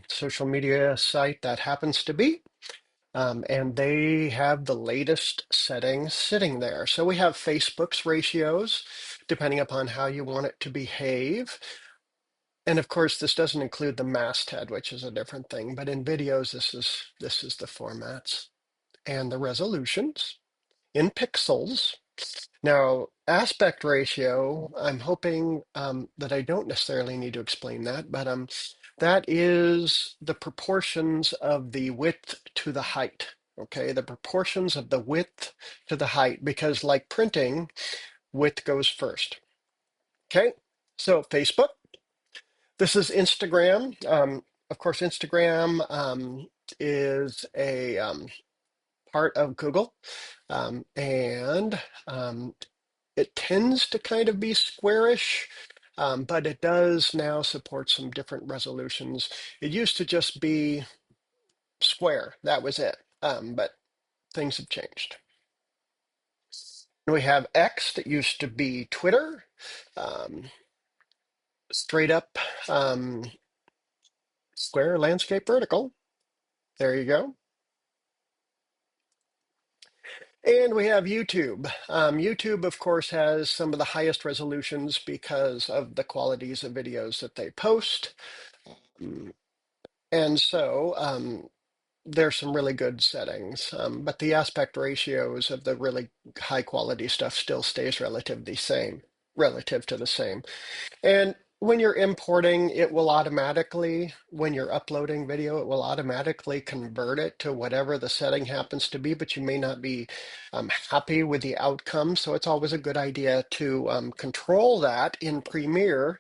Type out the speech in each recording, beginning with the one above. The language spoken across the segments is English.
social media site that happens to be. And they have the latest settings sitting there. So we have Facebook's ratios, depending upon how you want it to behave. And of course, this doesn't include the masthead, which is a different thing. But in videos, this is the formats and the resolutions in pixels. Now, aspect ratio, I'm hoping that I don't necessarily need to explain that, but that is the proportions of the width to the height. Okay, the proportions of the width to the height, because like printing, width goes first. Okay, so Facebook. This is Instagram. Of course, Instagram is a part of Google, and it tends to kind of be squarish, but it does now support some different resolutions. It used to just be square, that was it, but things have changed. And we have X that used to be Twitter, um, straight up square landscape vertical. There you go. And we have YouTube. YouTube, of course, has some of the highest resolutions because of the qualities of videos that they post. And so there's some really good settings, but the aspect ratios of the really high quality stuff still stays relative to the same. And when you're importing, it will automatically, when you're uploading video, it will automatically convert it to whatever the setting happens to be, but you may not be happy with the outcome. So it's always a good idea to control that in Premiere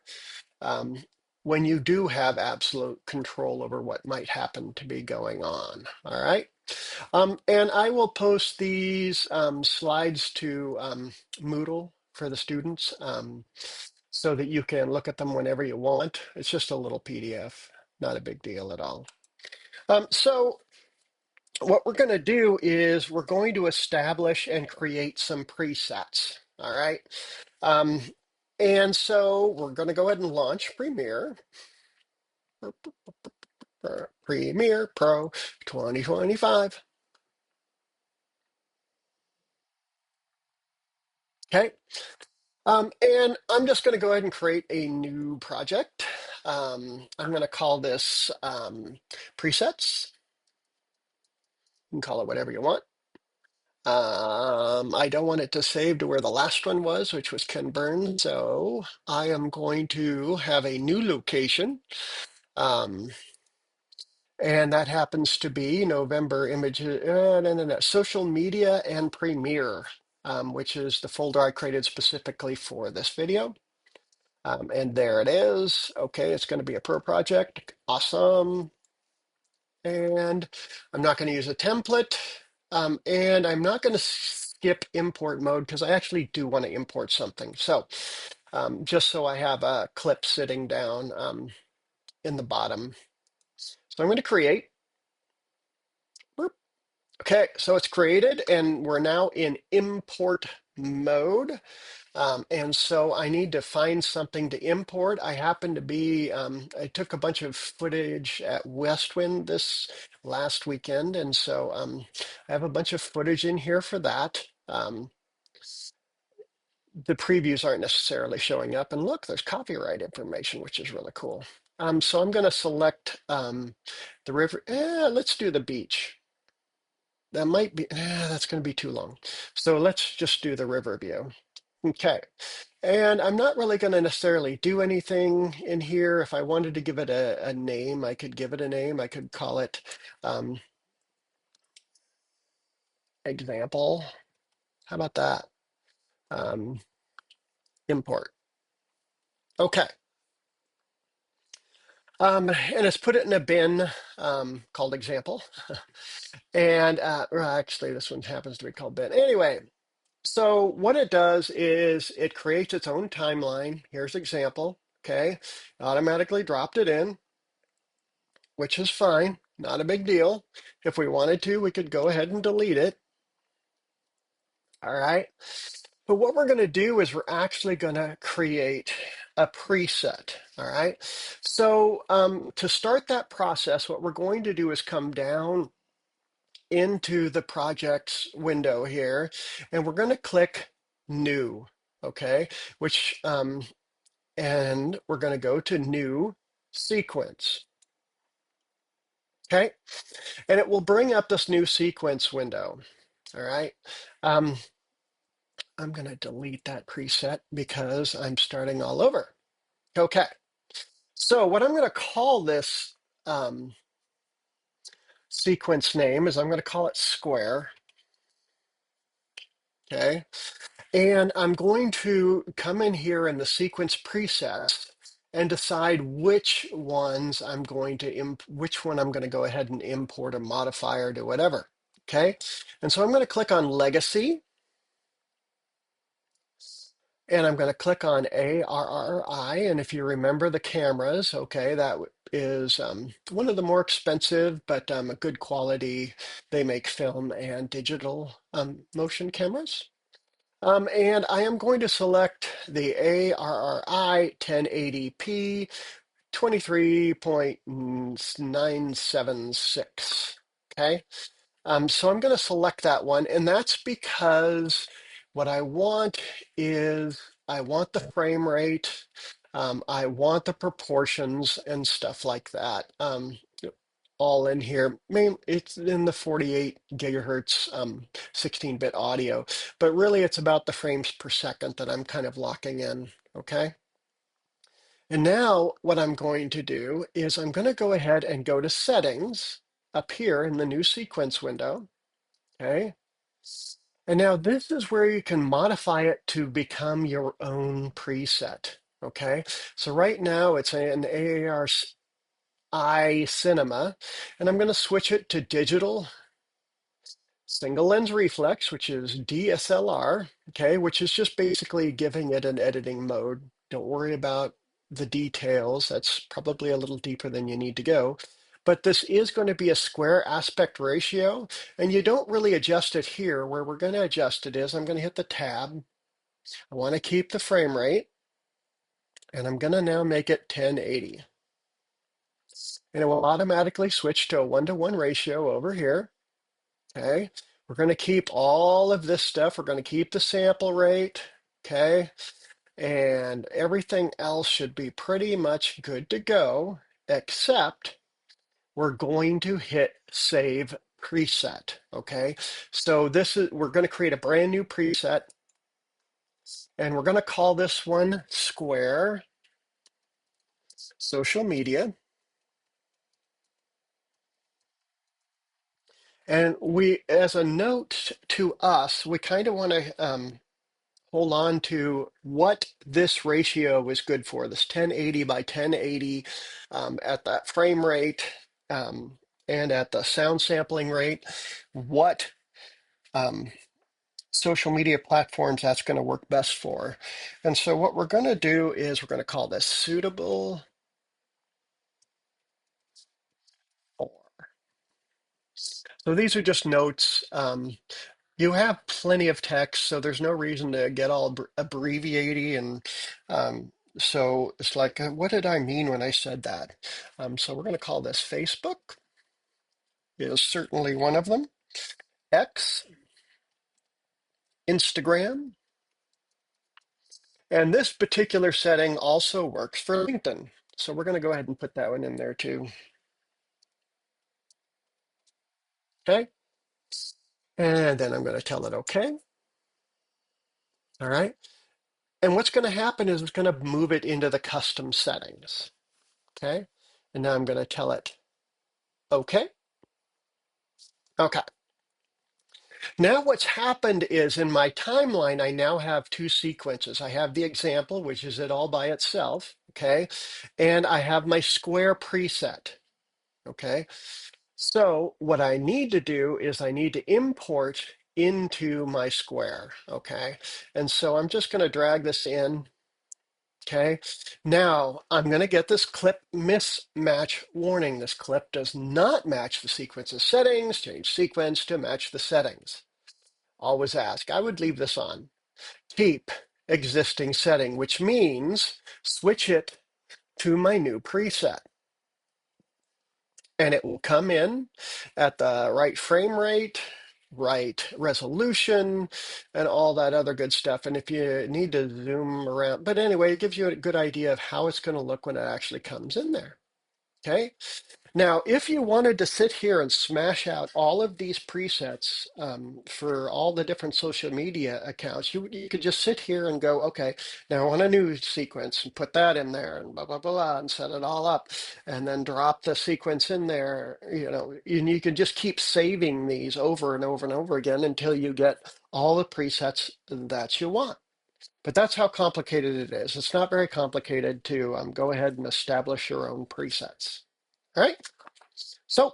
um, when you do have absolute control over what might happen to be going on. All right. And I will post these slides to Moodle for the students so that you can look at them whenever you want. It's just a little PDF, not a big deal at all. So what we're going to do is we're going to establish and create some presets. All right. Um, and so we're going to go ahead and launch Premiere. Premiere Pro 2025. Okay. And I'm just going to go ahead and create a new project. I'm going to call this presets. You can call it whatever you want. I don't want it to save to where the last one was, which was Ken Burns. So I am going to have a new location. And that happens to be November images, no, social media and Premiere, which is the folder I created specifically for this video. And there it is. Okay, it's going to be a pro project. Awesome. And I'm not going to use a template. And I'm not going to skip import mode because I actually do want to import something. So just so I have a clip sitting down in the bottom. So I'm going to create. Okay, so it's created and we're now in import mode. And so I need to find something to import. I happen to be, I took a bunch of footage at Westwind this last weekend. And so I have a bunch of footage in here for that. The previews aren't necessarily showing up. And look, there's copyright information, which is really cool. So I'm going to select the river. Let's do the beach. That might be, that's going to be too long. So let's just do the river view. Okay. And I'm not really going to necessarily do anything in here. If I wanted to give it a name, I could give it a name. I could call it example. How about that? Import. Okay. And let's put it in a bin called example. And well, actually, this one happens to be called bin. Anyway, so what it does is it creates its own timeline. Here's example. Okay. Automatically dropped it in, which is fine. Not a big deal. If we wanted to, we could go ahead and delete it. All right. But what we're going to do is we're actually going to create a preset. All right. So to start that process, what we're going to do is come down into the projects window here, and we're going to click new. Okay, which and we're going to go to new sequence. Okay, and it will bring up this new sequence window. All right. Um, I'm going to delete that preset because I'm starting all over. Okay. So what I'm going to call this sequence name is I'm going to call it square. Okay. And I'm going to come in here in the sequence presets and decide which ones I'm going to, which one I'm going to go ahead and import or modify or do whatever. Okay. And so I'm going to click on legacy. And I'm going to click on ARRI. And if you remember the cameras, okay, that is one of the more expensive, but a good quality. They make film and digital motion cameras. And I am going to select the ARRI 1080p 23.976. Okay. So I'm going to select that one, and that's because what I want is I want the frame rate, I want the proportions and stuff like that, all in here. It's in the 48 gigahertz, 16-bit audio, but really it's about the frames per second that I'm kind of locking in. Okay. And now what I'm going to do is I'm going to go ahead and go to settings up here in the new sequence window. Okay. And now this is where you can modify it to become your own preset. Okay. So right now it's an AARI Cinema, and I'm going to switch it to digital single lens reflex, which is DSLR. Okay. Which is just basically giving it an editing mode. Don't worry about the details. That's probably a little deeper than you need to go. But this is going to be a square aspect ratio, and you don't really adjust it here. Where we're going to adjust it is I'm going to hit the tab. I want to keep the frame rate, and I'm going to now make it 1080. And it will automatically switch to a 1-to-1 ratio over here. Okay. We're going to keep all of this stuff. We're going to keep the sample rate. Okay. And everything else should be pretty much good to go, except we're going to hit save preset. Okay. So we're going to create a brand new preset, and we're going to call this one square social media. And as a note to us, we kind of want to hold on to what this ratio is good for, this 1080 by 1080 at that frame rate, and at the sound sampling rate, what social media platforms that's going to work best for. And so what we're going to do is we're going to call this suitable for. So these are just notes. You have plenty of text, so there's no reason to get all abbreviating. And so it's like, what did I mean when I said that? So we're going to call this Facebook, is certainly one of them. X, Instagram, and this particular setting also works for LinkedIn. So we're going to go ahead and put that one in there too. Okay. And then I'm going to tell it okay. All right. And what's going to happen is it's going to move it into the custom settings. Okay. And now I'm going to tell it okay. Okay. Now what's happened is in my timeline, I now have two sequences. I have the example, which is it all by itself. Okay. And I have my square preset. Okay. So what I need to do is I need to import into my square. Okay. And so I'm just going to drag this in. Okay. Now I'm going to get this clip mismatch warning. This clip does not match the sequence's settings. Change sequence to match the settings. Always ask. I would leave this on. Keep. existing setting, which means switch it to my new preset. And it will come in at the right frame rate, right resolution, and all that other good stuff. And if you need to zoom around, but anyway, it gives you a good idea of how it's going to look when it actually comes in there. Okay. Now, if you wanted to sit here and smash out all of these presets for all the different social media accounts, you could just sit here and go, okay, now I want a new sequence and put that in there and blah, blah, blah, blah, and set it all up and then drop the sequence in there, and you can just keep saving these over and over and over again until you get all the presets that you want. But that's how complicated it is. It's not very complicated to go ahead and establish your own presets. All right. So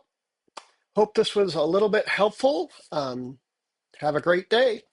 hope this was a little bit helpful. Have a great day.